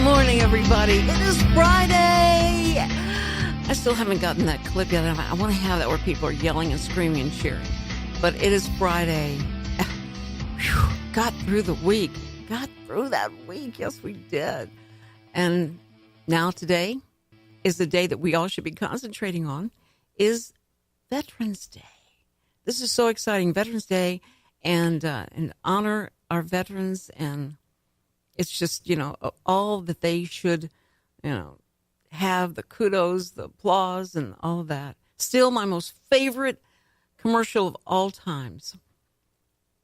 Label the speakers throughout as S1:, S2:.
S1: morning, everybody. It is Friday. I still haven't gotten that clip yet. I want to have that where people are yelling and screaming and cheering. But it is Friday. Whew, got through the week. Got through that week. Yes, we did. And now today is the day that we all should be concentrating on, is Veterans Day. This is so exciting. Veterans Day, and honor our veterans, and it's just, all that they should, have, the kudos, the applause, and all of that. Still, my most favorite commercial of all times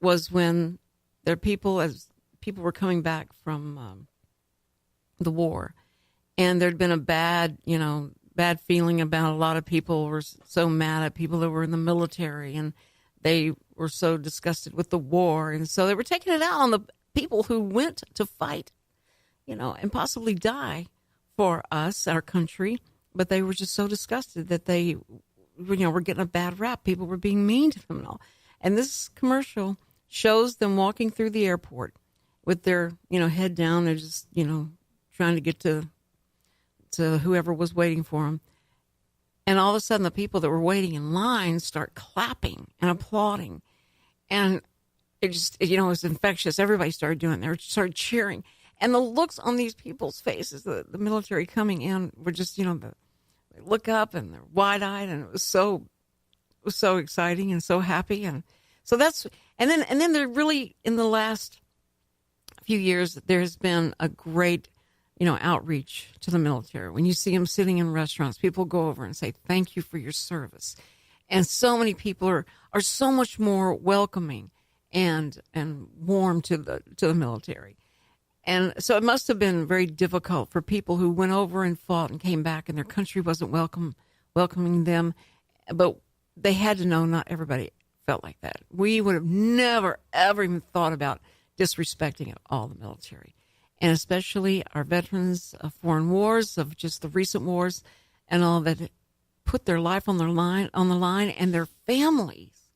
S1: was when as people were coming back from the war, and there'd been a bad feeling about a lot of people were so mad at people that were in the military, and they were so disgusted with the war, and so they were taking it out on the people who went to fight, and possibly die for us, our country, but they were just so disgusted that they, were getting a bad rap. People were being mean to them and all. And this commercial shows them walking through the airport with their, head down. They're just, trying to get to whoever was waiting for them. And all of a sudden, the people that were waiting in line start clapping and applauding. And it just, it was infectious. Everybody started doing it. They started cheering. And the looks on these people's faces, the military coming in, were just, they look up and they're wide-eyed. And it was so exciting and so happy. And so and then they're really, in the last few years, there's been a great outreach to the military. When you see them sitting in restaurants, people go over and say, thank you for your service. And so many people are so much more welcoming and warm to the military. And so it must have been very difficult for people who went over and fought and came back, and their country wasn't welcoming them. But they had to know not everybody felt like that. We would have never, ever even thought about disrespecting at all the military. And especially our veterans of foreign wars, of just the recent wars, and all that put their life on the line, and their families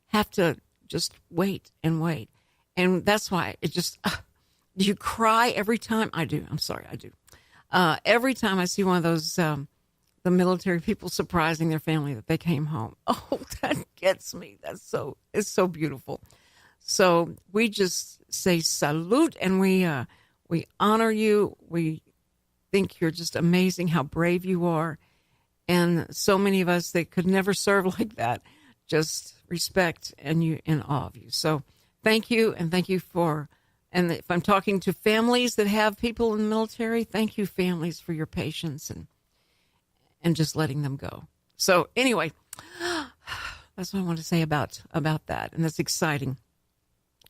S1: have to just wait and wait. And that's why it just, do you cry every time? I do. I'm sorry, I do. Every time I see one of those, the military people surprising their family that they came home. Oh, that gets me. It's so beautiful. So we just say salute, and we honor you. We think you're just amazing, how brave you are. And so many of us that could never serve like that, just respect and in awe of you. So thank you, and thank you and if I'm talking to families that have people in the military, thank you, families, for your patience and just letting them go. So anyway, that's what I want to say about that. And that's exciting.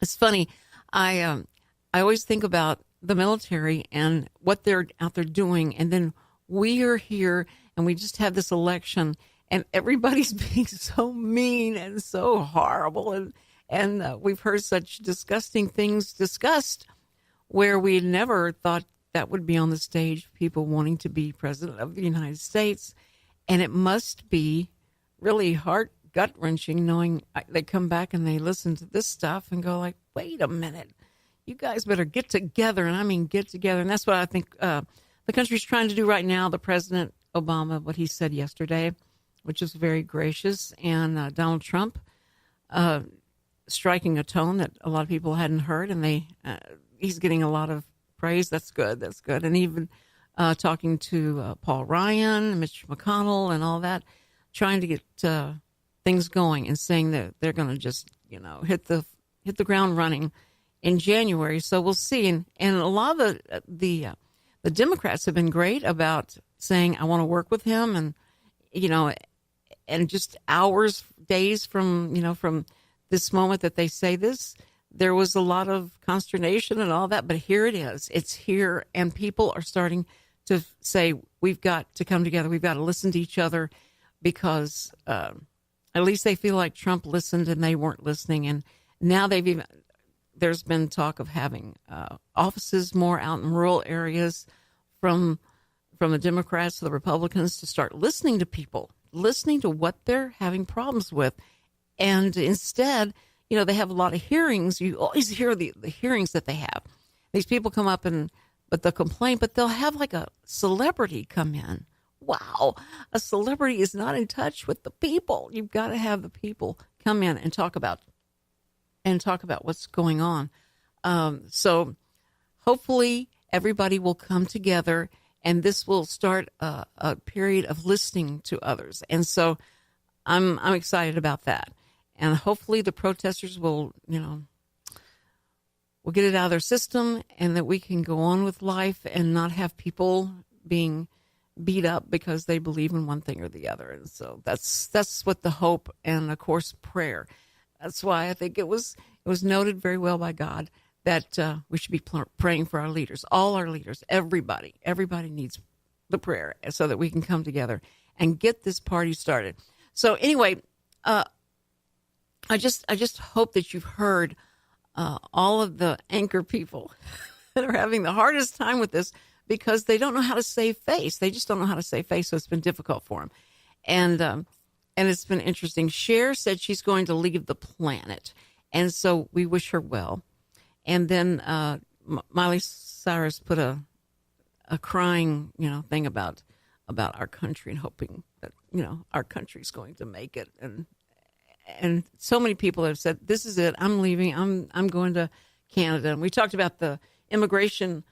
S1: It's funny. I always think about the military and what they're out there doing, and then we are here and we just have this election, and everybody's being so mean and so horrible, and we've heard such disgusting things discussed where we never thought that would be on the stage, people wanting to be president of the United States. And it must be really gut-wrenching knowing they come back and they listen to this stuff and go like, wait a minute, you guys better get together. And I mean, get together. And that's what I think the country's trying to do right now. The President Obama, what he said yesterday, which is very gracious, and Donald Trump striking a tone that a lot of people hadn't heard, and he's getting a lot of praise. That's good. And even talking to Paul Ryan, Mitch McConnell, and all that, trying to get things going and saying that they're going to just hit the ground running in January. So we'll see. And a lot of the Democrats have been great about saying, I want to work with him, and and just hours, days from this moment that they say this, there was a lot of consternation and all that, but here it is. It's here, and people are starting to say, we've got to come together. We've got to listen to each other, because at least they feel like Trump listened and they weren't listening. And now there's been talk of having offices more out in rural areas from the Democrats to the Republicans to start listening to people, listening to what they're having problems with. And instead, they have a lot of hearings. You always hear the hearings that they have. These people come up, but but they'll complain, but they'll have like a celebrity come in. Wow. A celebrity is not in touch with the people. You've got to have the people come in and talk about what's going on. So hopefully everybody will come together, and this will start a period of listening to others. And so I'm excited about that. And hopefully the protesters will get it out of their system, and that we can go on with life and not have people being beat up because they believe in one thing or the other. And so that's what the hope, and of course prayer. That's why I think it was noted very well by God that we should be praying for our leaders, all our leaders, everybody needs the prayer so that we can come together and get this party started. So anyway, I just hope that you've heard all of the anchor people that are having the hardest time with this, because they don't know how to save face. They just don't know how to save face, so it's been difficult for them. And it's been interesting. Cher said she's going to leave the planet, and so we wish her well. And then Miley Cyrus put a crying, thing about our country, and hoping that, our country's going to make it. And so many people have said, this is it. I'm leaving. I'm going to Canada. And we talked about the immigration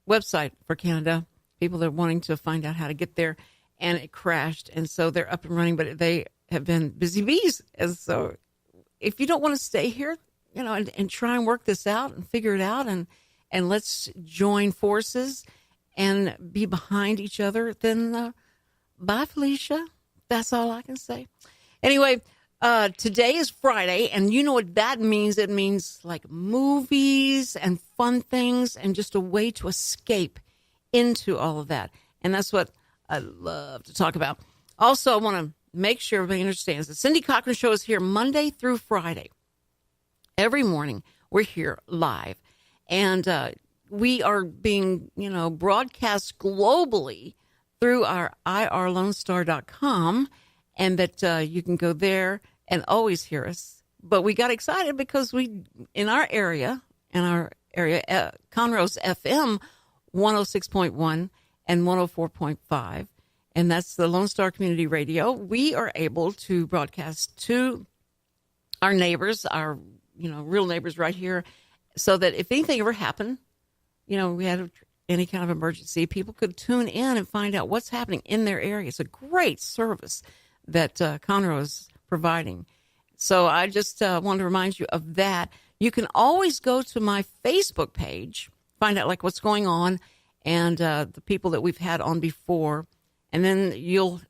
S1: website for Canada, people that are wanting to find out how to get there, and it crashed. And so they're up and running, but they have been busy bees. And so if you don't want to stay here, and try and work this out and figure it out, and let's join forces and be behind each other, then bye, Felicia. That's all I can say. Anyway, today is Friday, and you know what that means. It means like movies and fun things and just a way to escape into all of that. And that's what I love to talk about. Also, I want to make sure everybody understands the Cindy Cochran Show is here Monday through Friday. Every morning, we're here live. And we are being, broadcast globally through our irlonestar.com, and that you can go there and always hear us. But we got excited because in our area, Conroe's FM 106.1 and 104.5, and that's the Lone Star Community Radio. We are able to broadcast to our neighbors, our real neighbors right here, so that if anything ever happened, we had any kind of emergency, people could tune in and find out what's happening in their area. It's a great service that Conroe is providing. So I just want to remind you of that. You can always go to my Facebook page, find out what's going on, and the people that we've had on before. And then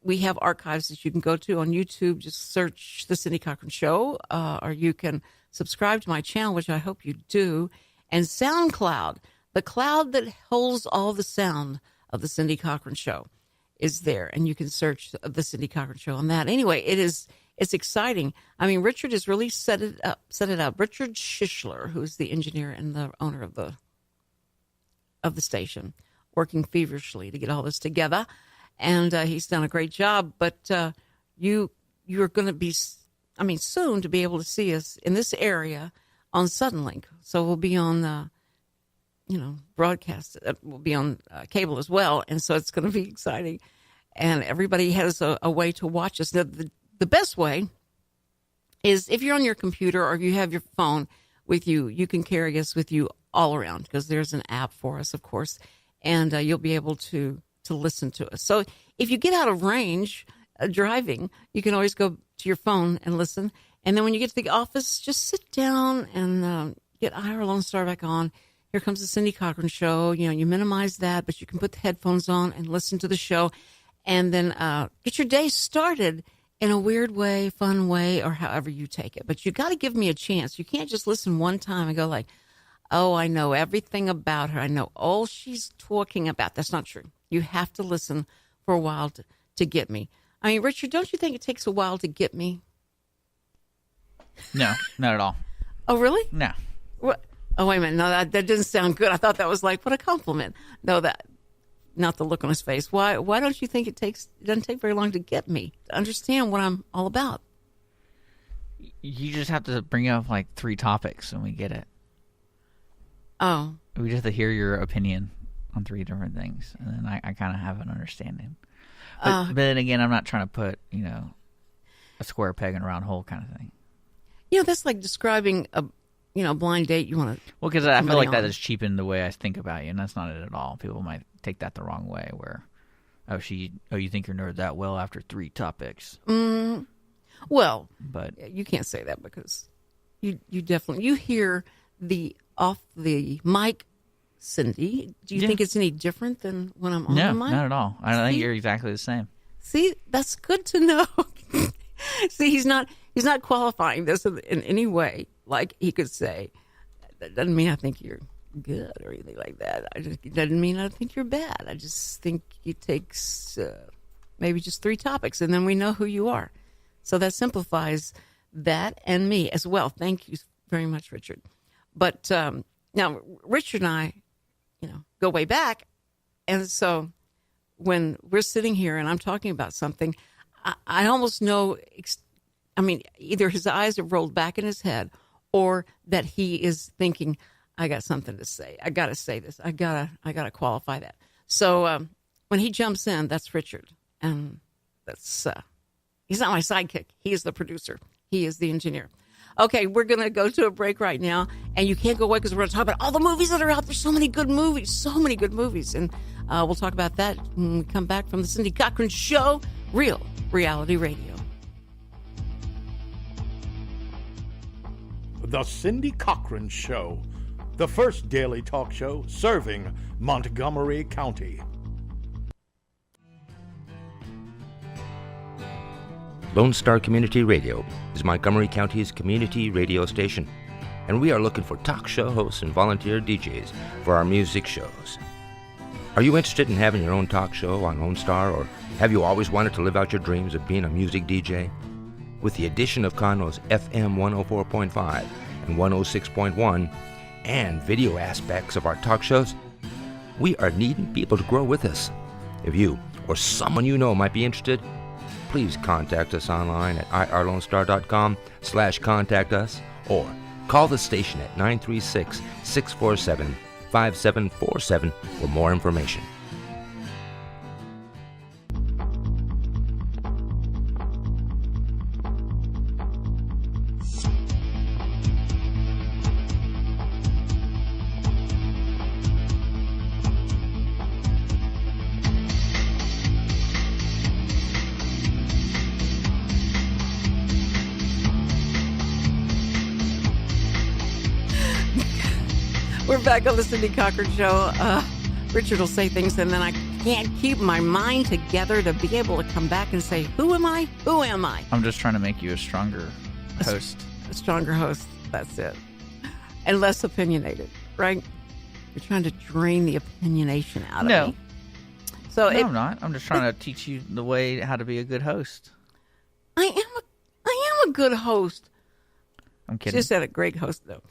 S1: we have archives that you can go to on YouTube. Just search The Cindy Cochran Show, or you can subscribe to my channel, which I hope you do. And SoundCloud, the cloud that holds all the sound of The Cindy Cochran Show, is there. And you can search The Cindy Cochran Show on that. Anyway, it's exciting. I mean, Richard has really set it up. Richard Schissler, who's the engineer and the owner of the station, working feverishly to get all this together. And he's done a great job. But you're going to be, soon to be able to see us in this area on Suddenlink. So we'll be on, broadcast. We'll be on cable as well. And so it's going to be exciting. And everybody has a way to watch us. Now, the best way is if you're on your computer or you have your phone with you, you can carry us with you all around, because there's an app for us, of course, and you'll be able to listen to us. So if you get out of range driving, you can always go to your phone and listen. And then when you get to the office, just sit down and get IR Lone Star back on. Here comes the Cindy Cochran Show. You minimize that, but you can put the headphones on and listen to the show, and then get your day started in a weird way, fun way, or however you take it. But you got to give me a chance. You can't just listen one time and go like, oh, I know everything about her. I know all she's talking about. That's not true. You have to listen for a while to get me. I mean, Richard, don't you think it takes a while to get me?
S2: No, not at all.
S1: Oh, really?
S2: No.
S1: What? Oh, wait a minute. No, that didn't sound good. I thought that was what a compliment. No, not the look on his face. Why don't you think it doesn't take very long to get me, to understand what I'm all about?
S2: You just have to bring up 3 topics and we get it.
S1: Oh,
S2: We just have to hear your opinion on 3 different things, and then I kind of have an understanding. But then again, I'm not trying to put, a square peg in a round hole kind of thing.
S1: That's like describing a blind date. You want to.
S2: Well, because I feel like that has cheapened the way I think about you, and that's not it at all. People might take that the wrong way, where, you think you're nerd that well after 3 topics.
S1: Well,
S2: but
S1: you can't say that because you definitely hear the off the mic, Cindy. Do you think it's any different than when I'm on the mic? No,
S2: not at all. I think you're exactly the same.
S1: See, that's good to know. See, he's not qualifying this in any way. Like he could say, that doesn't mean I think you're good or anything like that. It doesn't mean I think you're bad. I just think it takes maybe just 3 topics, and then we know who you are. So that simplifies that and me as well. Thank you very much, Richard. But now, Richard and I, go way back. And so when we're sitting here and I'm talking about something, I almost know, either his eyes have rolled back in his head or that he is thinking, I got something to say. I got to say this. I gotta qualify that. So when he jumps in, that's Richard. And that's, he's not my sidekick. He is the producer. He is the engineer. Okay, we're going to go to a break right now, and you can't go away because we're going to talk about all the movies that are out there. So many good movies, and we'll talk about that when we come back from the Cindy Cochran Show, Real Reality Radio.
S3: The Cindy Cochran Show, the first daily talk show serving Montgomery County.
S4: Lone Star Community Radio is Montgomery County's community radio station, and we are looking for talk show hosts and volunteer DJs for our music shows. Are you interested in having your own talk show on Lone Star, or have you always wanted to live out your dreams of being a music DJ? With the addition of Conroe's FM 104.5 and 106.1 and video aspects of our talk shows, we are needing people to grow with us. If you or someone you know might be interested, please contact us online at irlonestar.com/contact us or call the station at 936-647-5747 for more information.
S1: We're back on the Cindy Cochran Show. Richard will say things, and then I can't keep my mind together to be able to come back and say, who am I? Who am I?
S2: I'm just trying to make you a stronger host.
S1: A stronger host. That's it. And less opinionated, right? You're trying to drain the opinionation out of me. So
S2: no, I'm not. I'm just trying to teach you the way how to be a good host.
S1: I am a good host.
S2: I'm kidding.
S1: Just said a great host, though.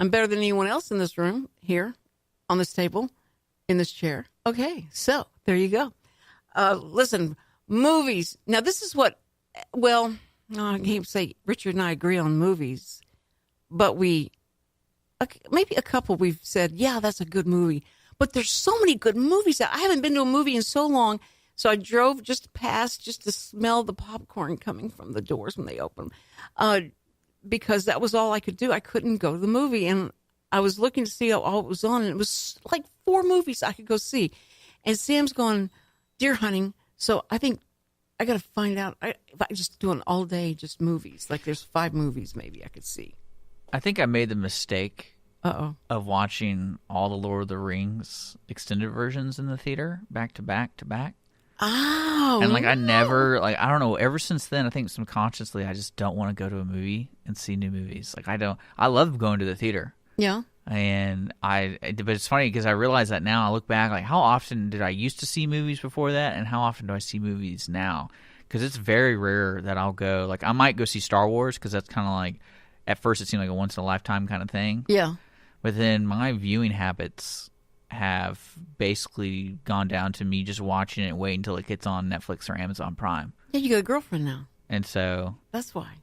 S1: I'm better than anyone else in this room, here, on this table, in this chair. Okay, so there you go. Listen, movies. Now, this is what, I can't say Richard and I agree on movies, but maybe a couple we've said, yeah, that's a good movie. But there's so many good movies. I haven't been to a movie in so long, so I drove just past just to smell the popcorn coming from the doors when they open. Because that was all I could do. I couldn't go to the movie, and I was looking to see all it was on, and it was like 4 movies I could go see. And Sam's going deer hunting, so I think I got to find out if I just do an all day just movies. Like there's 5 movies maybe I could see.
S2: I think I made the mistake of watching all the Lord of the Rings extended versions in the theater back to back to back.
S1: Oh,
S2: and I never, I don't know, ever since then, I think subconsciously I just don't want to go to a movie and see new movies. I love going to the theater.
S1: Yeah.
S2: But it's funny because I realize that now. I look back, how often did I used to see movies before that, and how often do I see movies now? Because it's very rare that I'll go, I might go see Star Wars because that's kind of at first it seemed like a once-in-a-lifetime kind of thing.
S1: Yeah.
S2: But then my viewing habits have basically gone down to me just watching it and wait until it gets on Netflix or Amazon Prime.
S1: Yeah, you got a girlfriend now.
S2: And so...
S1: That's why.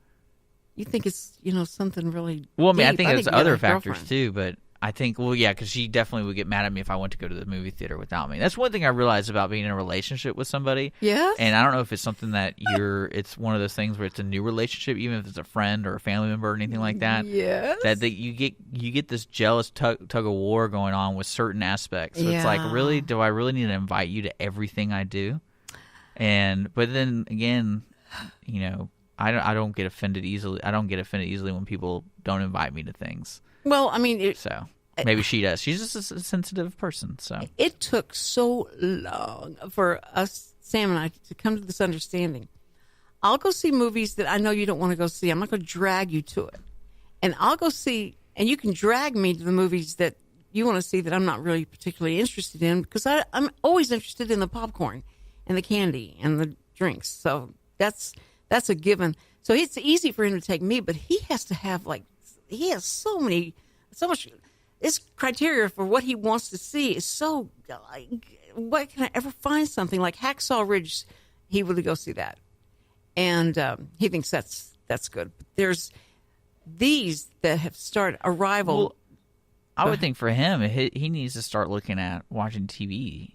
S1: you think it's something really.
S2: Well, I mean, I
S1: deep.
S2: think there's
S1: you got
S2: other
S1: a
S2: factors
S1: girlfriend.
S2: too, but I think, well, yeah, because she definitely would get mad at me if I went to go to the movie theater without me. That's one thing I realized about being in a relationship with somebody.
S1: Yes.
S2: And I don't know if it's something that it's one of those things where it's a new relationship, even if it's a friend or a family member or anything like that.
S1: Yes.
S2: That you get this jealous tug of war going on with certain aspects. So it's like, really, do I really need to invite you to everything I do? But then again, I don't get offended easily. I don't get offended easily when people don't invite me to things.
S1: Well, I mean,
S2: So maybe she does. She's just a sensitive person. So
S1: it took so long for us, Sam and I, to come to this understanding. I'll go see movies that I know you don't want to go see. I'm not going to drag you to it. And I'll go see, and you can drag me to the movies that you want to see that I'm not really particularly interested in, because I'm always interested in the popcorn and the candy and the drinks. So that's a given. So it's easy for him to take me, but he has to have he has so much. His criteria for what he wants to see is so. What can I ever find something like Hacksaw Ridge? He would go see that, and he thinks that's good. But there's these that have started Arrival.
S2: Well, I would think for him, he needs to start looking at watching TV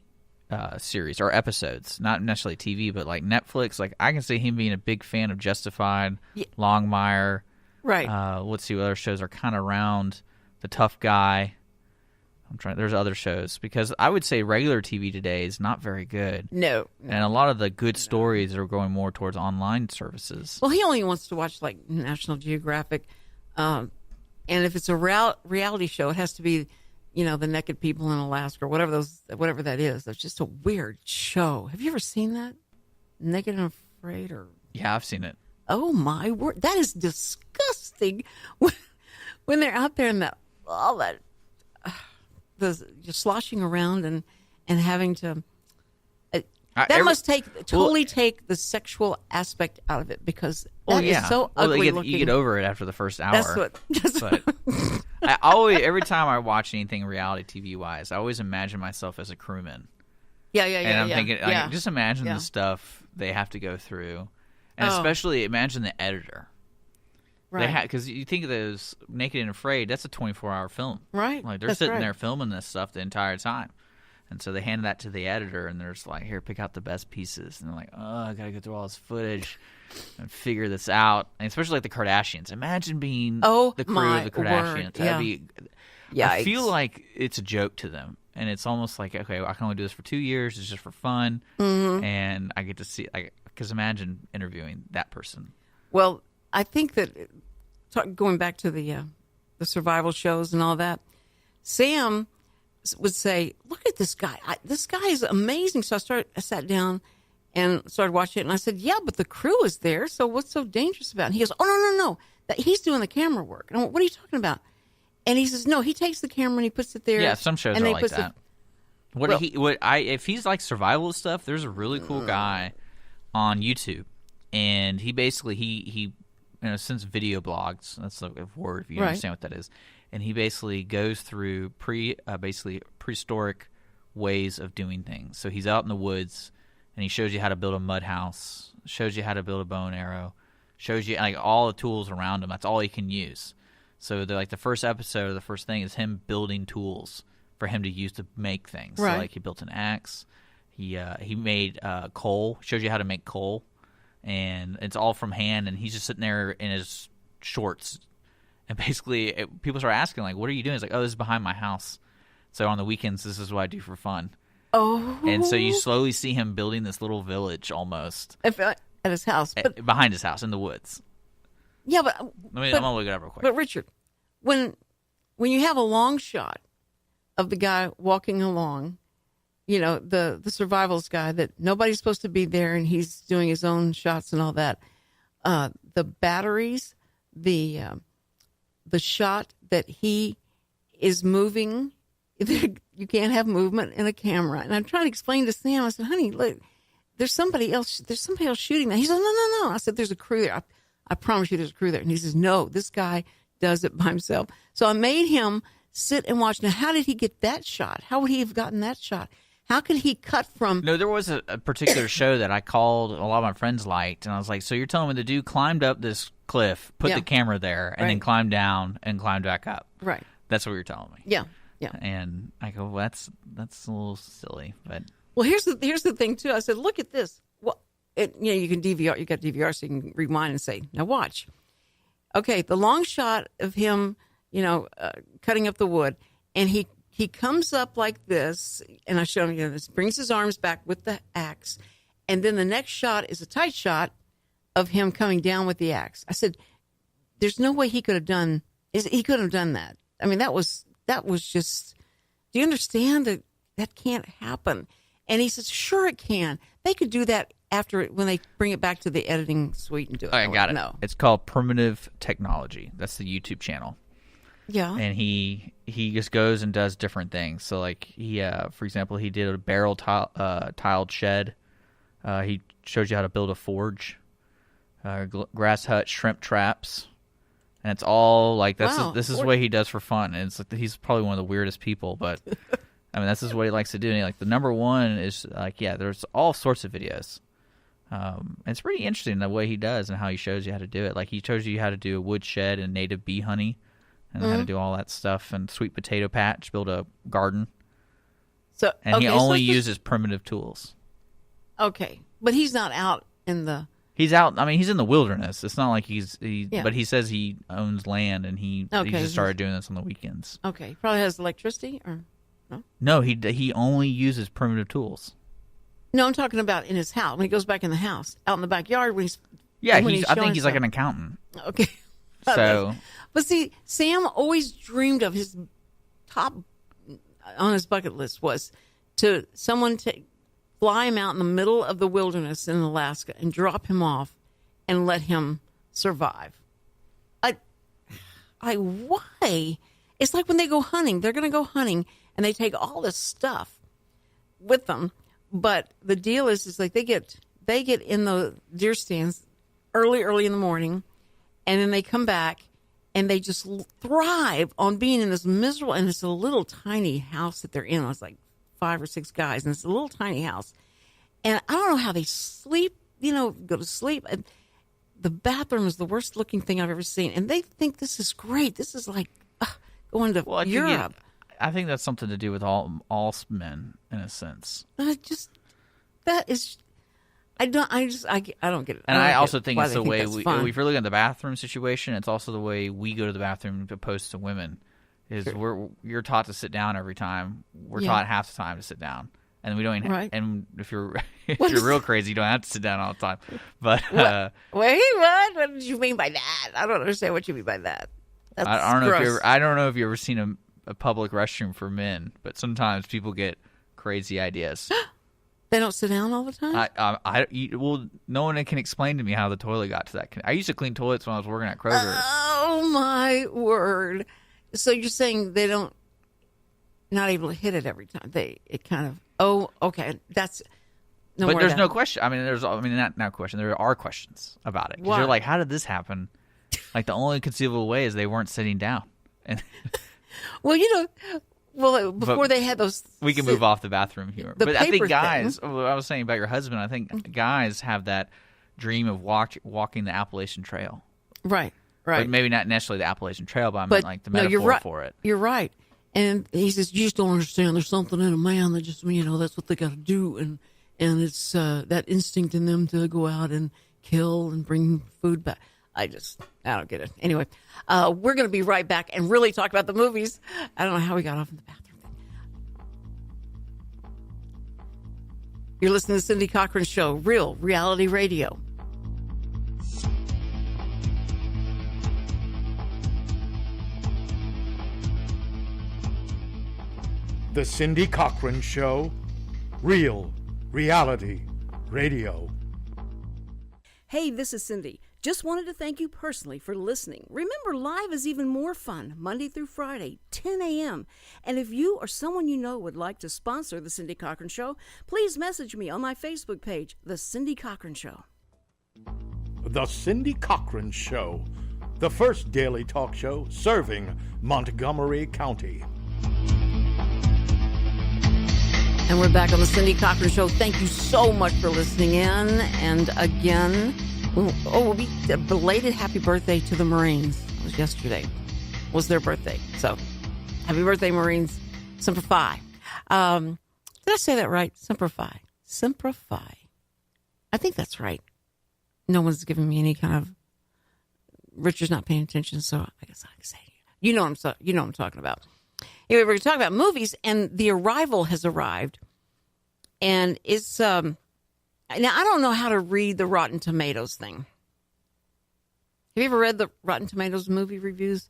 S2: series or episodes, not necessarily TV, but like Netflix. Like I can see him being a big fan of Justified, Longmire.
S1: Right.
S2: Let's see what other shows are kind of around. The Tough Guy. There's other shows, because I would say regular TV today is not very good.
S1: No.
S2: And a lot of the good stories are going more towards online services.
S1: Well, he only wants to watch like National Geographic, and if it's a reality show, it has to be, the naked people in Alaska or whatever that is. It's just a weird show. Have you ever seen that? Naked and Afraid, or?
S2: Yeah, I've seen it.
S1: Oh my word, that is disgusting. When they're out there in all that, just sloshing around and having to. Must totally take the sexual aspect out of it, because that is so ugly looking.
S2: You get over it after the first hour.
S1: That's what.
S2: But I always, every time I watch anything reality TV wise, I always imagine myself as a crewman.
S1: Yeah.
S2: And I'm thinking, just imagine the stuff they have to go through, and especially imagine the editor. Right. Because you think of those Naked and Afraid, that's a 24-hour film.
S1: Right.
S2: Like they're sitting there filming this stuff the entire time. And so they hand that to the editor, and they're just like, here, pick out the best pieces. And they're like, I got to go through all this footage and figure this out. And especially like the Kardashians. Imagine being the crew of the Kardashians. I feel like it's a joke to them. And it's almost like, okay, I can only do this for 2 years. It's just for fun. Mm-hmm. And I get to see, because imagine interviewing that person.
S1: Well, I think that, going back to the survival shows and all that, Sam would say, look at this guy. This guy is amazing. So I sat down and started watching it, and I said, yeah, but the crew is there, so what's so dangerous about it? And he goes, oh, no. That he's doing the camera work. And I went, what are you talking about? And he says, no, he takes the camera and he puts it there.
S2: Yeah, some shows are like that. If he's like survival stuff, there's a really cool guy on YouTube, and he basically he since video blogs, that's a word if you understand what that is, and he basically goes through prehistoric ways of doing things. So he's out in the woods, and he shows you how to build a mud house, shows you how to build a bow and arrow, shows you like all the tools around him. That's all he can use. So the first episode, or the first thing is him building tools for him to use to make things. Right. So like he built an axe. He made coal. Shows you how to make coal. And it's all from hand, and he's just sitting there in his shorts. And basically, people start asking, like, what are you doing? He's like, this is behind my house. So on the weekends, this is what I do for fun. Oh. And so you slowly see him building this little village almost.
S1: At his house.
S2: Behind his house, in the woods.
S1: Yeah, but
S2: I'm going to look it up real quick.
S1: But, Richard, when you have a long shot of the guy walking along, the survivalist guy that nobody's supposed to be there, and he's doing his own shots and all that. The batteries, the shot that he is moving, you can't have movement in a camera. And I'm trying to explain to Sam. I said, honey, look, there's somebody else shooting that. He said, no. I said, there's a crew there. I promise you there's a crew there. And he says, no, this guy does it by himself. So I made him sit and watch. Now, how did he get that shot? How would he have gotten that shot? How could he cut from...
S2: No, there was a particular show that I called, a lot of my friends liked, and I was like, so you're telling me the dude climbed up this cliff, put
S1: Yeah.
S2: the camera there, and then
S1: Right.
S2: climb down and climb back up.
S1: Right.
S2: That's what you're telling me.
S1: Yeah.
S2: And I go, well, that's a little silly, but
S1: Well, here's the thing too. I said, look at this. Well, you can DVR. You got DVR, so you can rewind and say, now watch. Okay, the long shot of him, cutting up the wood, and he comes up like this, and I show him, this brings his arms back with the axe, and then the next shot is a tight shot of him coming down with the axe. I said, there's no way he could have done. He couldn't have done that. I mean, that was just. Do you understand that can't happen? And he says, sure it can. They could do that when they bring it back to the editing suite and do it.
S2: I got it.
S1: No.
S2: It's called Primitive Technology. That's the YouTube channel.
S1: Yeah.
S2: And he just goes and does different things. So like he, for example, he did a barrel tiled shed. He shows you how to build a forge, grass hut, shrimp traps, and it's all like this is what he does for fun. And it's like he's probably one of the weirdest people, but I mean that's just what he likes to do. And the number one is there's all sorts of videos. It's pretty interesting the way he does and how he shows you how to do it. Like he shows you how to do a wood shed and native bee honey, and how to do all that stuff, and sweet potato patch, build a garden.
S1: So
S2: he only uses primitive tools.
S1: Okay, but he's not out in the.
S2: He's out. I mean, he's in the wilderness. It's not like but he says he owns land, and he just started doing this on the weekends.
S1: Okay, probably has electricity or no?
S2: No, he only uses primitive tools.
S1: No, I'm talking about in his house when he goes back in the house, out in the backyard when he's.
S2: Yeah,
S1: when
S2: I think he's like an accountant.
S1: Okay.
S2: So,
S1: but see, Sam always dreamed of his top on his bucket list was to someone to fly him out in the middle of the wilderness in Alaska and drop him off and let him survive. Why? It's like when they go hunting. They're going to go hunting and they take all this stuff with them. But the deal is like they get in the deer stands early in the morning, and then they come back and they just thrive on being in this miserable, and it's a little tiny house that they're in. It's like 5 or 6 guys, and it's a little tiny house. And I don't know how they sleep, go to sleep. And the bathroom is the worst looking thing I've ever seen. And they think this is great. This is like going to Europe.
S2: I think that's something to do with all men in a sense.
S1: I don't get it.
S2: And I also think it's the way if you're looking at the bathroom situation, it's also the way we go to the bathroom opposed to women. You're taught to sit down every time. We're taught half the time to sit down, and we don't. And if you're real crazy, you don't have to sit down all the time. But
S1: wait, what? What did you mean by that? I don't understand what you mean by that. That's
S2: I don't know
S1: gross.
S2: if I don't know if you've ever seen a public restroom for men, but sometimes people get crazy ideas.
S1: They don't sit down all the time?
S2: Well, no one can explain to me how the toilet got to that. I used to clean toilets when I was working at Kroger.
S1: Oh, my word. So you're saying they not able to hit it every time. It kind of, okay. That's no
S2: But
S1: more
S2: there's
S1: of
S2: no
S1: that.
S2: question. Not question. There are questions about it. 'Cause
S1: Why?
S2: you're like, how did this happen? Like, the only conceivable way is they weren't sitting down. And
S1: Well, before they had those.
S2: we can move off the bathroom humor.
S1: The
S2: But I think
S1: paper
S2: guys,
S1: thing.
S2: I was saying about your husband, I think guys have that dream of walking the Appalachian Trail.
S1: Right.
S2: But maybe not necessarily the Appalachian Trail, but I mean
S1: But
S2: like the
S1: no,
S2: metaphor
S1: you're right.
S2: for it.
S1: You're right. And he says, you just don't understand. There's something in a man that just, that's what they got to do. And it's that instinct in them to go out and kill and bring food back. I don't get it. Anyway, we're going to be right back and really talk about the movies. I don't know how we got off in the bathroom. You're listening to Cindy Cochran Show, Real Reality Radio.
S3: The Cindy Cochran Show, Real Reality Radio.
S5: Hey, this is Cindy. Just wanted to thank you personally for listening. Remember, live is even more fun, Monday through Friday, 10 a.m. And if you or someone you know would like to sponsor The Cindy Cochran Show, please message me on my Facebook page, The Cindy Cochran Show.
S3: The Cindy Cochran Show, the first daily talk show serving Montgomery County.
S1: And we're back on the Cindy Cochran Show. Thank you so much for listening in. And again, A belated happy birthday to the Marines. It was yesterday. Was their birthday. So, happy birthday, Marines. Semper Fi. Did I say that right? Semper Fi. Semper Fi. I think that's right. No one's giving me any kind of... Richard's not paying attention, so I guess I can say it. You know what I'm talking about. Anyway, we're going to talk about movies, and The Arrival has arrived. And it's... now, I don't know how to read the Rotten Tomatoes thing. Have you ever read the Rotten Tomatoes movie reviews?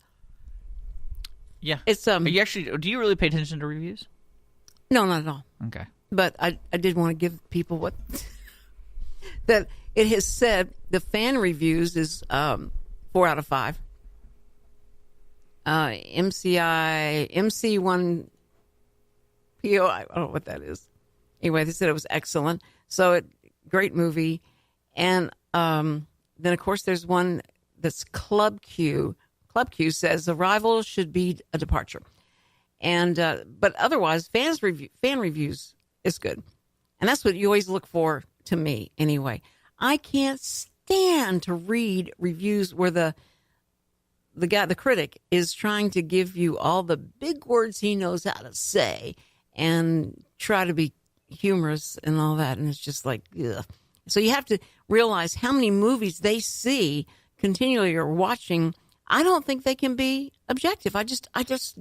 S2: Yeah.
S1: It's
S2: Are you actually? Do you really pay attention to reviews?
S1: No, not at all.
S2: Okay.
S1: But I did want to give people what that it has said. The fan reviews is 4 out of 5. MC1 PO. I don't know what that is. Anyway, they said it was excellent. So great movie, and then of course there's one that's Club Q. Club Q says Arrival should be a departure, and but otherwise fan reviews is good, and that's what you always look for to me anyway. I can't stand to read reviews where the critic is trying to give you all the big words he knows how to say and try to be humorous and all that, and it's just like, ugh. So you have to realize how many movies they see continually or watching. I don't think they can be objective. I just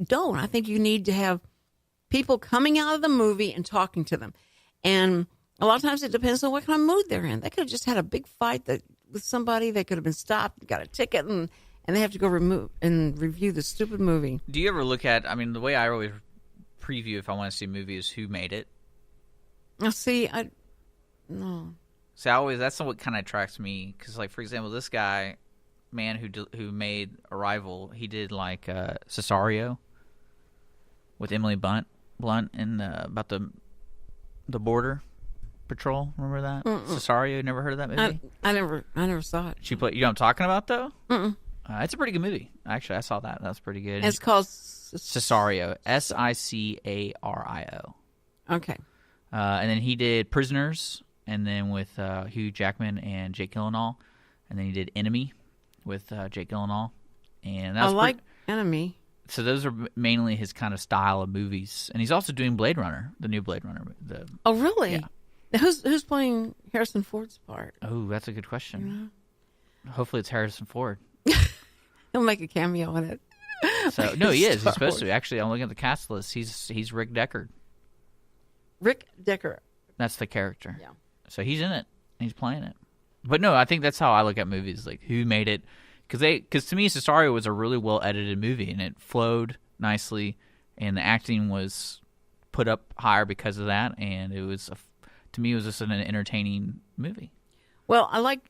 S1: don't. I think you need to have people coming out of the movie and talking to them, and a lot of times it depends on what kind of mood they're in. They could have just had a big fight with somebody. They could have been stopped, got a ticket, and they have to go review the stupid movie.
S2: Do you ever look at? I mean, the way I always preview if I want to see a movie is who made it.
S1: No.
S2: So that's what kind of attracts me, because, like, for example, this guy, man who made Arrival, he did like Cesario with Emily Blunt and about the border patrol. Remember that? Cesario? Never heard of that movie?
S1: I never saw it.
S2: You know what I'm talking about though? It's a pretty good movie. Actually, I saw that. That's pretty good.
S1: And it's called
S2: Cesario. Sicario.
S1: Okay.
S2: And then he did Prisoners, and then with Hugh Jackman and Jake Gyllenhaal, and then he did Enemy with Jake Gyllenhaal, and that was
S1: Enemy.
S2: So those are mainly his kind of style of movies, and he's also doing Blade Runner, the new Blade Runner.
S1: Oh, really?
S2: Yeah.
S1: Who's playing Harrison Ford's part?
S2: Oh, that's a good question. Hopefully, it's Harrison Ford.
S1: He'll make a cameo in it.
S2: So no, he is. He's supposed to. Actually, I'm looking at the cast list. He's Rick Deckard.
S1: Rick Deckard.
S2: That's the character.
S1: Yeah.
S2: So he's in it. He's playing it. But no, I think that's how I look at movies, like who made it. Because to me, Cesario was a really well edited movie, and it flowed nicely, and the acting was put up higher because of that, and it was to me it was just an entertaining movie.
S1: Well, I like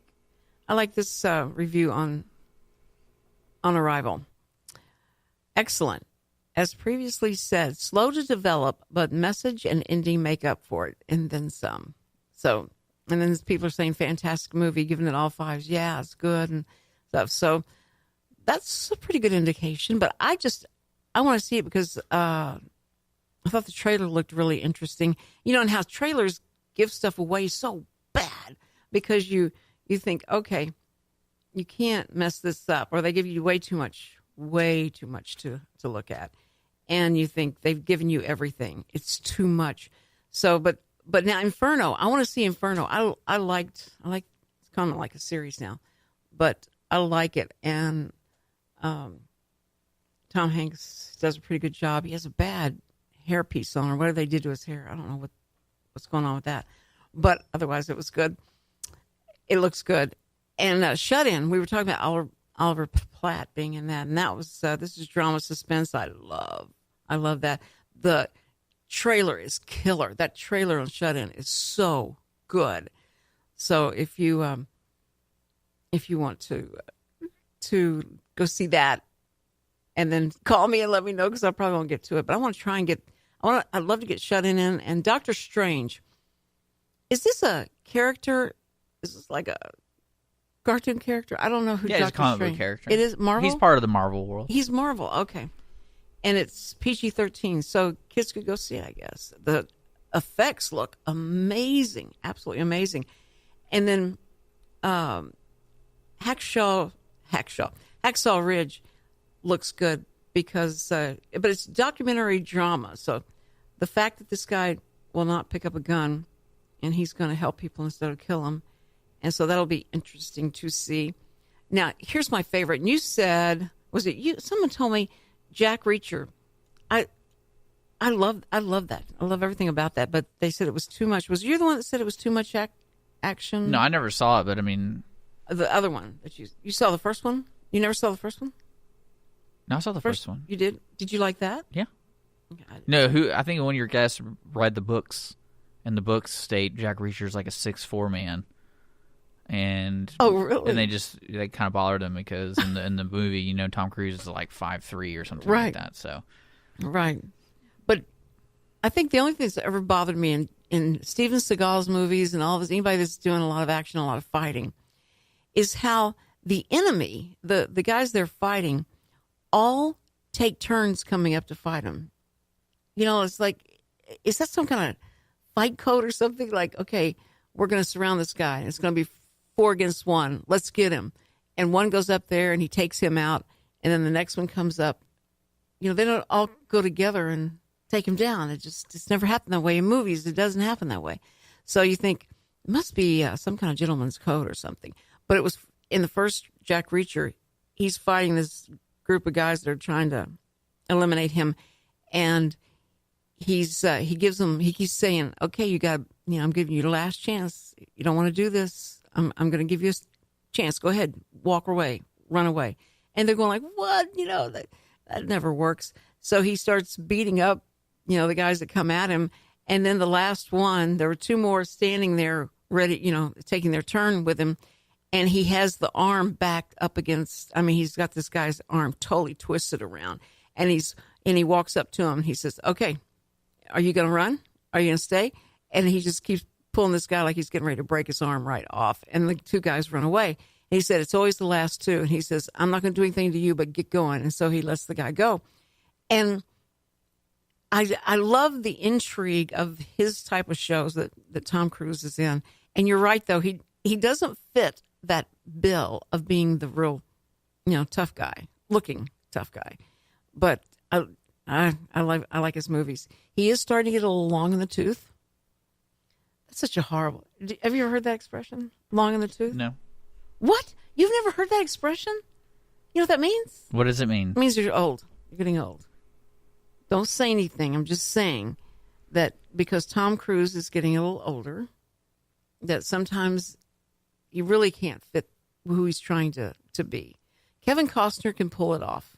S1: this review on Arrival. Excellent. As previously said, slow to develop, but message and ending make up for it, and then some. So, and then people are saying fantastic movie, giving it all 5s. Yeah, it's good and stuff. So that's a pretty good indication. But I want to see it because I thought the trailer looked really interesting. You know, and how trailers give stuff away so bad because you think, okay, you can't mess this up, or they give you way too much to look at. And you think they've given you everything. It's too much. So, but now Inferno, I want to see Inferno. I like it's kind of like a series now, but I like it. And Tom Hanks does a pretty good job. He has a bad hairpiece on, or whatever they did to his hair. I don't know what's going on with that, but otherwise it was good. It looks good. And Shut In, we were talking about Oliver Platt being in that, and that was this is drama suspense. I love that. The trailer is killer. That trailer on Shut In is so good. So if you want to go see that, and then call me and let me know, because I probably won't get to it. But I want to try and I'd love to get Shut In. And Doctor Strange. Is this a character? Is this like a cartoon character? I don't know who.
S2: Yeah,
S1: Doctor
S2: he's a comic
S1: Strange.
S2: book character.
S1: It is Marvel.
S2: He's part of the Marvel world.
S1: He's Marvel. Okay. And it's PG-13, so kids could go see it, I guess. The effects look amazing, absolutely amazing. And then Hacksaw Ridge looks good because, but it's documentary drama. So the fact that this guy will not pick up a gun and he's going to help people instead of kill them. And so that'll be interesting to see. Now, here's my favorite. And you said, was it you? Someone told me Jack Reacher. I love that. I love everything about that. But they said it was too much. Was you the one that said it was too much action?
S2: No, I never saw it, but I mean,
S1: the other one that you saw the first one. You never saw the first one.
S2: No, I saw the first one.
S1: You did? Did you like that?
S2: Yeah.
S1: Okay,
S2: No, I think one of your guests read the books, and the books state Jack Reacher's like a 6'4" man. And
S1: oh, really?
S2: And they kind of bothered him because in the movie, you know, Tom Cruise is like 5'3" or something
S1: right.
S2: like that. So,
S1: right. But I think the only thing that's ever bothered me in Steven Seagal's movies and all of this, anybody that's doing a lot of action, a lot of fighting, is how the enemy, the guys they're fighting, all take turns coming up to fight him. You know, it's like, is that some kind of fight code or something? Like, okay, we're going to surround this guy. It's going to be 4 against 1. Let's get him. And one goes up there and he takes him out. And then the next one comes up. You know, they don't all go together and take him down. It's never happened that way in movies. It doesn't happen that way. So you think it must be some kind of gentleman's code or something. But it was in the first Jack Reacher. He's fighting this group of guys that are trying to eliminate him, and he keeps saying, "Okay, you got, I'm giving you the last chance. You don't want to do this. I'm going to give you a chance. Go ahead, walk away, run away." And they're going like, "What? That never works." So he starts beating up, the guys that come at him, and then the last one, there were 2 more standing there, ready, taking their turn with him. And he has the arm backed up against, he's got this guy's arm totally twisted around. And he walks up to him and he says, "Okay, are you going to run? Are you going to stay?" And he just keeps pulling this guy like he's getting ready to break his arm right off. And the 2 guys run away. And he said, "It's always the last 2." And he says, "I'm not going to do anything to you, but get going." And so he lets the guy go. And I love the intrigue of his type of shows that Tom Cruise is in. And you're right, though. He doesn't fit that bill of being the real, tough guy, looking tough guy. But I like his movies. He is starting to get a little long in the tooth. That's such a horrible. Have you ever heard that expression? Long in the tooth?
S2: no.
S1: What? You've never heard that expression? You know what that means?
S2: What does it mean?
S1: It means you're old. You're getting old. Don't say anything. I'm just saying that because Tom Cruise is getting a little older, that sometimes you really can't fit who he's trying to be. Kevin Costner can pull it off.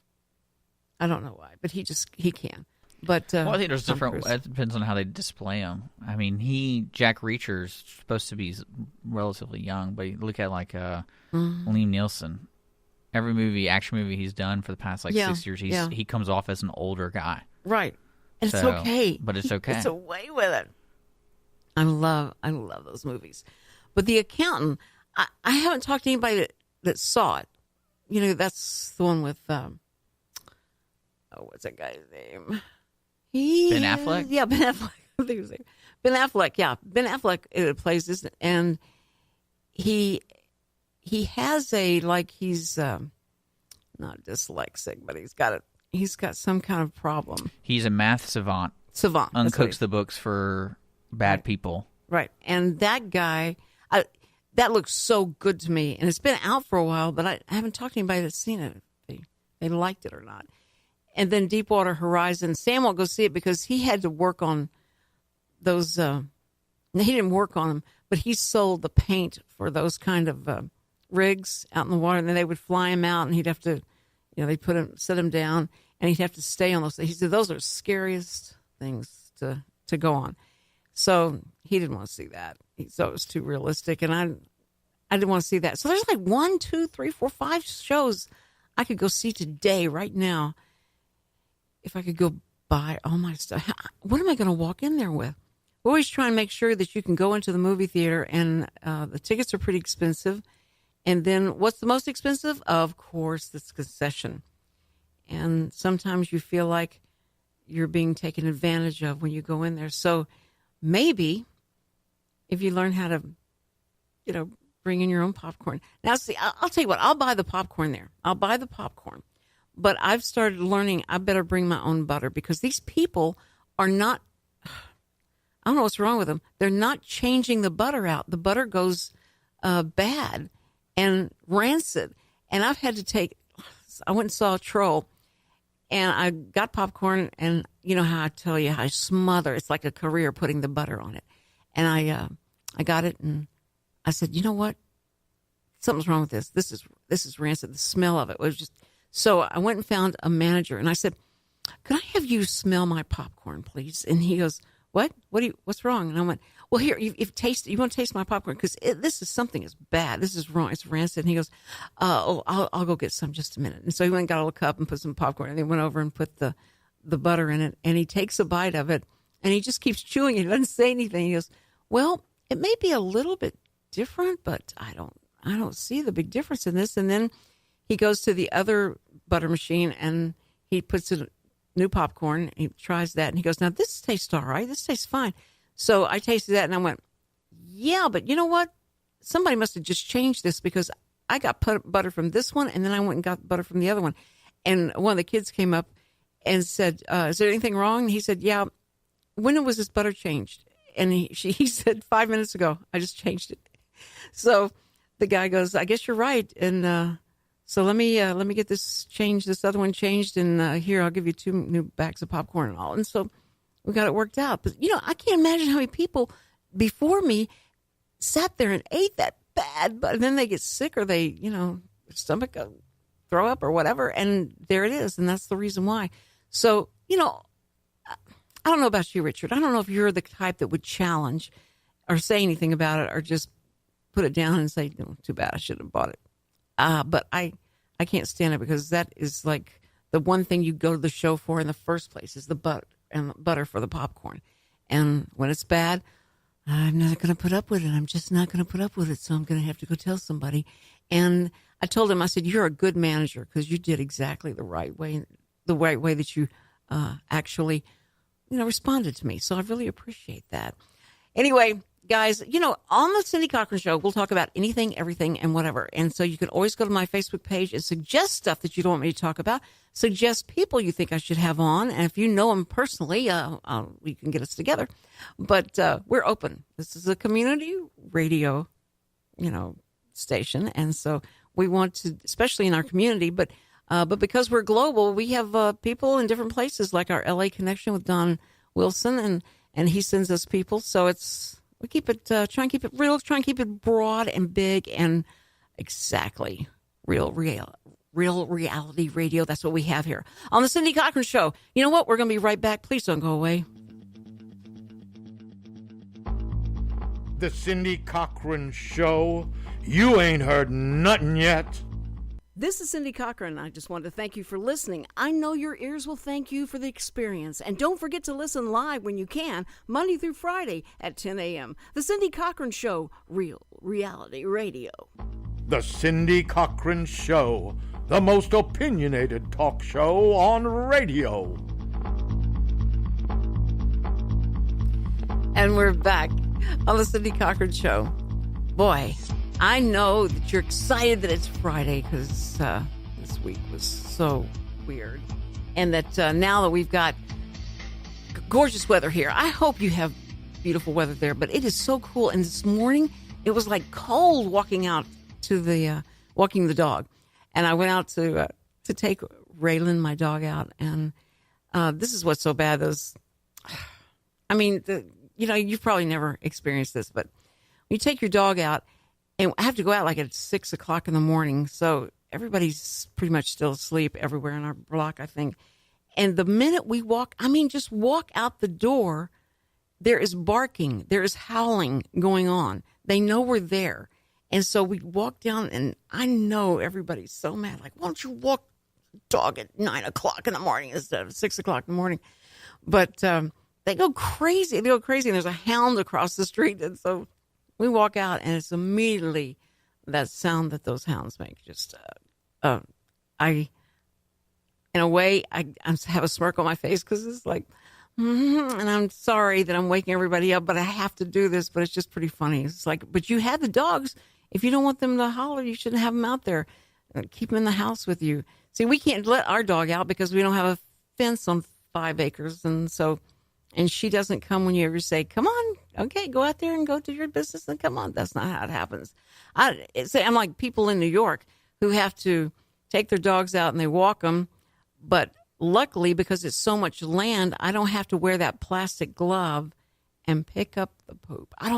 S1: I don't know why, but he can. But
S2: Well, I think there's
S1: Tom
S2: different.
S1: Cruise.
S2: It depends on how they display him. Jack Reacher's supposed to be relatively young, but you look at like Liam Neeson. Every action movie he's done for the past 6 years, he comes off as an older guy.
S1: Right. And
S2: So,
S1: it's okay.
S2: but it's okay.
S1: It's away with it. I love those movies. But The Accountant, I haven't talked to anybody that saw it. That's the one with what's that guy's name?
S2: Ben Affleck?
S1: Yeah, Ben Affleck. I think it was Ben Affleck. Yeah, Ben Affleck plays this, and he has he's not dyslexic, but he's got some kind of problem.
S2: He's a math savant.
S1: Savant.
S2: Uncooks the books for bad people.
S1: Right. And that guy, that looks so good to me. And it's been out for a while, but I haven't talked to anybody that's seen it. If they liked it or not. And then Deepwater Horizon. Sam won't go see it because he had to work on those. He didn't work on them, but he sold the paint for those kind of rigs out in the water. And then they would fly him out, and he'd have to, they'd set him down, and he'd have to stay on those. He said those are scariest things to go on. So he didn't want to see that. So it was too realistic, and I didn't want to see that. So there's like 1, 2, 3, 4, 5 shows I could go see today, right now, if I could go buy all my stuff. What am I going to walk in there with? We always try and make sure that you can go into the movie theater, and the tickets are pretty expensive. And then what's the most expensive? Of course, this concession. And sometimes you feel like you're being taken advantage of when you go in there. So maybe if you learn how to, bring in your own popcorn. Now, see, I'll tell you what, I'll buy the popcorn there. I'll buy the popcorn. But I've started learning I better bring my own butter because these people are not, I don't know what's wrong with them. They're not changing the butter out. The butter goes bad and rancid. And I've had to I went and saw a troll and I got popcorn and you know how I tell you, I smother. It's like a career putting the butter on it. And I got it and I said, you know what? Something's wrong with this. This is rancid. The smell of it was just. So I went and found a manager and I said, "Could I have you smell my popcorn, please?" And he goes, "What? What's wrong?" And I went, "Well, here, you want to taste my popcorn because something is bad. This is wrong. It's rancid." And he goes, I'll go get some just a minute." And so he went and got a little cup and put some popcorn and he went over and put the butter in it and he takes a bite of it and he just keeps chewing it. He doesn't say anything. He goes, "Well, it may be a little bit different, but I don't see the big difference in this." And then he goes to the other butter machine and he puts in new popcorn. He tries that and he goes, "Now this tastes all right. This tastes fine." So I tasted that and I went, "Yeah, but you know what? Somebody must have just changed this because I got butter from this one and then I went and got butter from the other one." And one of the kids came up and said, "Is there anything wrong?" And he said, "Yeah. When was this butter changed?" And he said, 5 minutes ago, I just changed it. So the guy goes, "I guess you're right." And so let me get this other one changed, and here I'll give you 2 new bags of popcorn and all. And so we got it worked out. But I can't imagine how many people before me sat there and ate that bad, but then they get sick or they their stomach throw up or whatever, and there it is, and that's the reason why. So I don't know about you, Richard. I don't know if you're the type that would challenge or say anything about it or just put it down and say, "No, too bad, I should have bought it." But I can't stand it because that is like the one thing you go to the show for in the first place is the butter for the popcorn. And when it's bad, I'm not going to put up with it. I'm just not going to put up with it. So I'm going to have to go tell somebody. And I told him, I said, "You're a good manager because you did exactly the right way that you actually responded to me." So I really appreciate that. Anyway, guys, on the Cindy Cochran Show, we'll talk about anything, everything, and whatever. And so you can always go to my Facebook page and suggest stuff that you don't want me to talk about. Suggest people you think I should have on. And if you know them personally, we can get us together. But we're open. This is a community radio, station. And so we want to, especially in our community, but because we're global, we have people in different places, like our LA connection with Don Wilson, and he sends us people. So we keep it, try and keep it real, try and keep it broad and big and exactly real reality radio. That's what we have here on the Cindy Cochran Show. You know what? We're going to be right back. Please don't go away.
S3: The Cindy Cochran Show. You ain't heard nothing yet.
S5: This is Cindy Cochran. I just wanted to thank you for listening. I know your ears will thank you for the experience. And don't forget to listen live when you can, Monday through Friday at 10 a.m. The Cindy Cochran Show, real reality radio.
S3: The Cindy Cochran Show, the most opinionated talk show on radio.
S1: And we're back on the Cindy Cochran Show. Boy, I know that you're excited that it's Friday because this week was so weird. And that now that we've got gorgeous weather here, I hope you have beautiful weather there, but it is so cool. And this morning, it was like cold walking out to walking the dog. And I went out to take Raylan, my dog, out. And this is what's so bad. You've probably never experienced this, but when you take your dog out, and I have to go out like at 6 o'clock in the morning. So everybody's pretty much still asleep everywhere in our block, I think. And the minute we just walk out the door, there is barking, there is howling going on. They know we're there. And so we walk down, and I know everybody's so mad. Like, why don't you walk the dog at 9 o'clock in the morning instead of 6 o'clock in the morning? But they go crazy. And there's a hound across the street. And so we walk out, and it's immediately that sound that those hounds make. Just, in a way, I have a smirk on my face because it's like, and I'm sorry that I'm waking everybody up, but I have to do this. But it's just pretty funny. It's like, but you had the dogs If you don't want them to holler, you shouldn't have them out there. Keep them in the house with you. See, we can't let our dog out because we don't have a fence on 5 acres. And she doesn't come when you ever say, come on, okay, go out there and go do your business and come on. That's not how it happens. I'm like people in New York who have to take their dogs out and they walk them. But luckily, because it's so much land, I don't have to wear that plastic glove and pick up the poop. I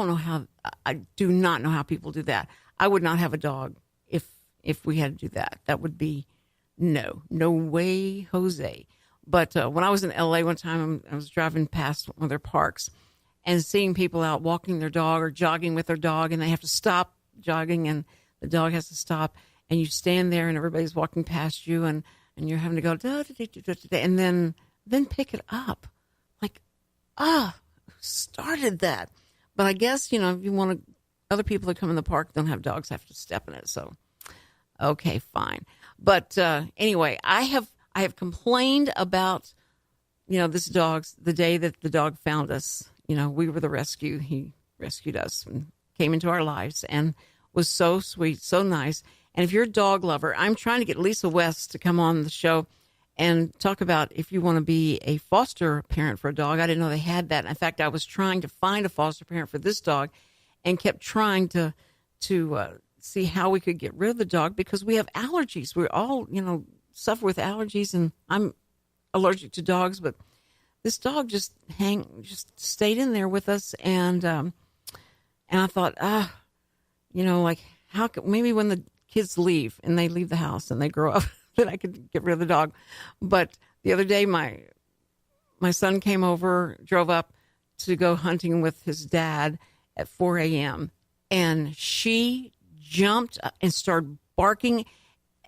S1: do not know how people do that. I would not have a dog if we had to do that. That would be no way, Jose. But when I was in LA one time, I was driving past one of their parks and seeing people out walking their dog or jogging with their dog, and they have to stop jogging and the dog has to stop, and you stand there and everybody's walking past you and you're having to go and then pick it up. Like, who started that? But I guess, if you want other people that come in the park don't have dogs have to step in it. So, okay, fine. But anyway, I have complained about, this dog's, the day that the dog found us. We were the rescue. He rescued us and came into our lives and was so sweet, so nice. And if you're a dog lover, I'm trying to get Lisa West to come on the show and talk about if you want to be a foster parent for a dog. I didn't know they had that. In fact, I was trying to find a foster parent for this dog and kept trying to see how we could get rid of the dog because we have allergies. We're all, suffer with allergies, and I'm allergic to dogs, but this dog just stayed in there with us. And I thought, how could, maybe when the kids leave and they leave the house and they grow up, that I could get rid of the dog. But the other day, my son came over, drove up to go hunting with his dad at 4 a.m. And she jumped and started barking.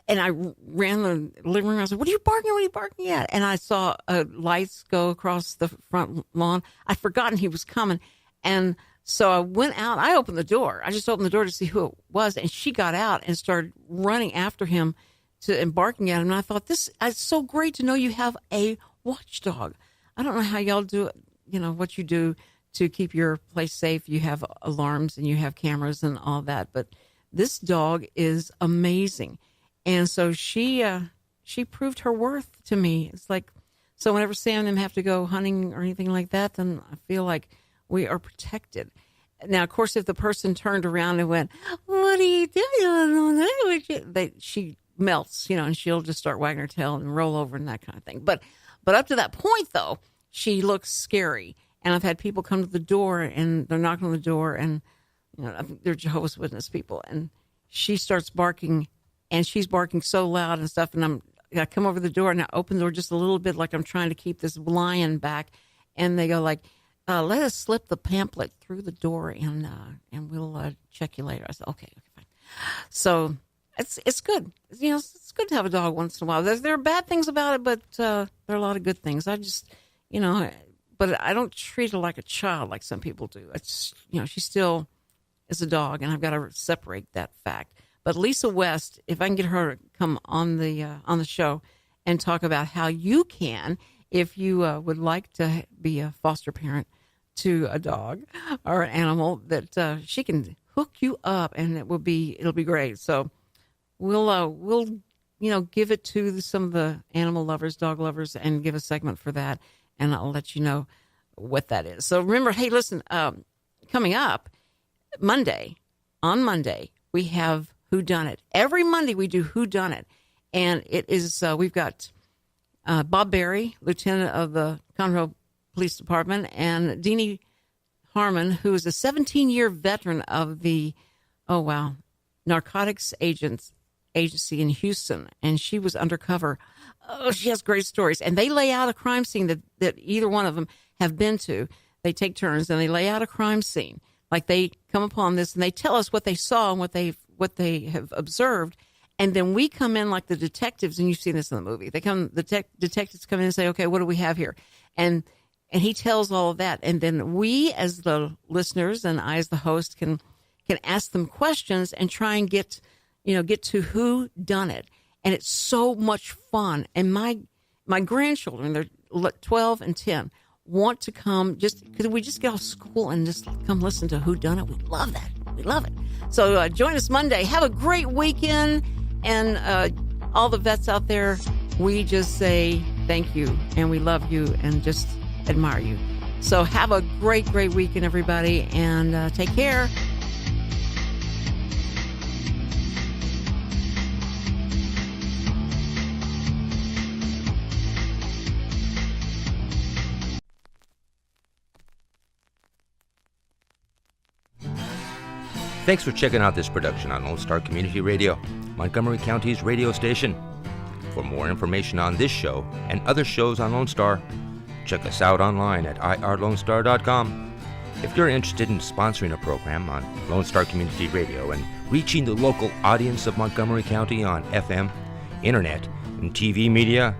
S1: And I ran the living room. I said, what are you barking? What are you barking at? And I saw lights go across the front lawn. I'd forgotten he was coming. And so I went out. I opened the door. I just opened the door to see who it was. And she got out and started running after him and barking at him. And I thought, it's so great to know you have a watchdog. I don't know how y'all do it, what you do to keep your place safe. You have alarms and you have cameras and all that. But this dog is amazing. And so she proved her worth to me. It's like, so whenever Sam and them have to go hunting or anything like that, then I feel like we are protected. Now, of course, if the person turned around and went, what are you doing? She melts, and she'll just start wagging her tail and roll over and that kind of thing. But up to that point, though, she looks scary. And I've had people come to the door and they're knocking on the door and, I think they're Jehovah's Witness people. And she starts barking. And she's barking so loud and stuff. And I come over the door and I open the door just a little bit like I'm trying to keep this lion back. And they go like, let us slip the pamphlet through the door and we'll check you later. I said, okay, fine. So it's good. It's good to have a dog once in a while. There are bad things about it, but there are a lot of good things. I just, but I don't treat her like a child like some people do. It's, she still is a dog, and I've got to separate that fact. But Lisa West, if I can get her to come on the show and talk about how you can, if you would like to be a foster parent to a dog or an animal, that she can hook you up, and it'll be great. So we'll give it to some of the animal lovers, dog lovers, and give a segment for that, and I'll let you know what that is. So remember, hey, listen, coming up on Monday, we have Who Done It. Every Monday we do Who Done It. And it is, we've got Bob Berry, Lieutenant of the Conroe Police Department, and Deanie Harmon, who is a 17-year veteran of the, Narcotics Agency in Houston. And she was undercover. Oh, she has great stories. And they lay out a crime scene that either one of them have been to. They take turns and they lay out a crime scene. Like they come upon this and they tell us what they saw and what they have observed, and then we come in like the detectives, and you've seen this in the movie. Detectives come in and say, "Okay, what do we have here?" And he tells all of that, and then we, as the listeners, and I, as the host, can ask them questions and try and get to who done it. And it's so much fun. And my grandchildren, they're 12 and 10. Want to come just because we just get off school and just come listen to Who Done It. We love that. We love it. So join us Monday. Have a great weekend. And all the vets out there, we just say thank you. And we love you and just admire you. So have a great, great weekend, everybody. And take care.
S4: Thanks for checking out this production on Lone Star Community Radio, Montgomery County's radio station. For more information on this show and other shows on Lone Star, check us out online at irlonestar.com. If you're interested in sponsoring a program on Lone Star Community Radio and reaching the local audience of Montgomery County on FM, internet, and TV media,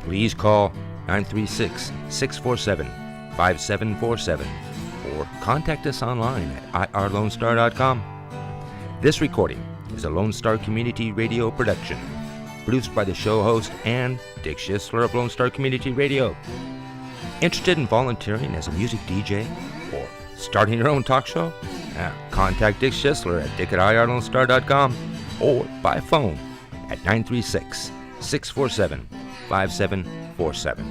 S4: please call 936-647-5747 or contact us online at irlonestar.com. This recording is a Lone Star Community Radio production, produced by the show host and Dick Schissler of Lone Star Community Radio. Interested in volunteering as a music DJ or starting your own talk show? Contact Dick Schissler at dick@irlonestar.com or by phone at 936-647-5747.